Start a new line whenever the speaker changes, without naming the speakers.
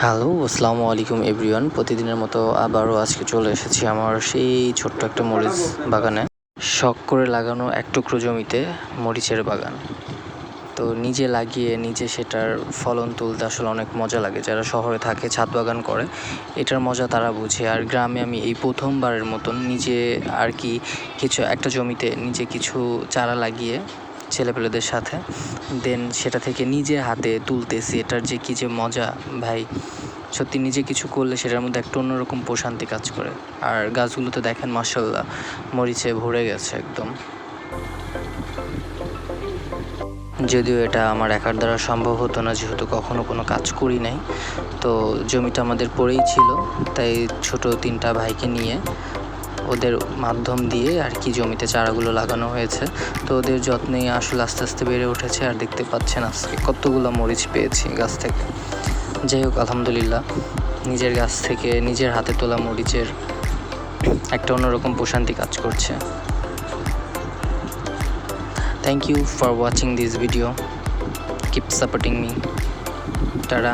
Hello, আসসালামু আলাইকুম everyone. প্রতিদিনের মতো আবারও আজকে চলে এসেছি আমার সেই ছোট্ট একটা মরিচ বাগানে। শখ করে লাগানো এক টুকরো জমিতে মরিচের বাগান। তো নিজে লাগিয়ে নিজে সেটার ফলন তুলতে আসলে অনেক মজা লাগে। যারা শহরে থাকে, ছাদ বাগান করে, এটার মজা তারা বুঝে। আর গ্রামে আমি এই প্রথমবারের মতন নিজে আর কি কিছু একটা জমিতে নিজে কিছু চারা লাগিয়ে ছেলেপেলেদের সাথে দেন সেটা থেকে নিজে হাতে তুলতেছি। এটার যে কী যে মজা ভাই, সত্যি নিজে কিছু করলে সেটার মধ্যে একটা অন্যরকম প্রশান্তি কাজ করে। আর গাছগুলোতে দেখেন মাশাআল্লাহ মরিচে ভরে গেছে একদম। যদিও এটা আমার একার দ্বারা সম্ভব হতো না, যেহেতু কখনো কোনো কাজ করি নাই। তো জমিটা আমাদের পড়েই ছিল, তাই ছোট 3টা ভাইকে নিয়ে ওদের মাধ্যম দিয়ে আর কি জমিতে চারাগুলো লাগানো হয়েছে। তো ওদের যত্নেই আসলে আস্তে আস্তে বেড়ে উঠেছে। আর দেখতে পাচ্ছেন আজকে কতগুলো মরিচ পেয়েছি গাছ থেকে। যাই হোক, আলহামদুলিল্লাহ, নিজের গাছ থেকে নিজের হাতে তোলা মরিচের একটা অন্যরকম প্রশান্তি কাজ করছে। Thank you for watching this video. Keep supporting me. Ta-da.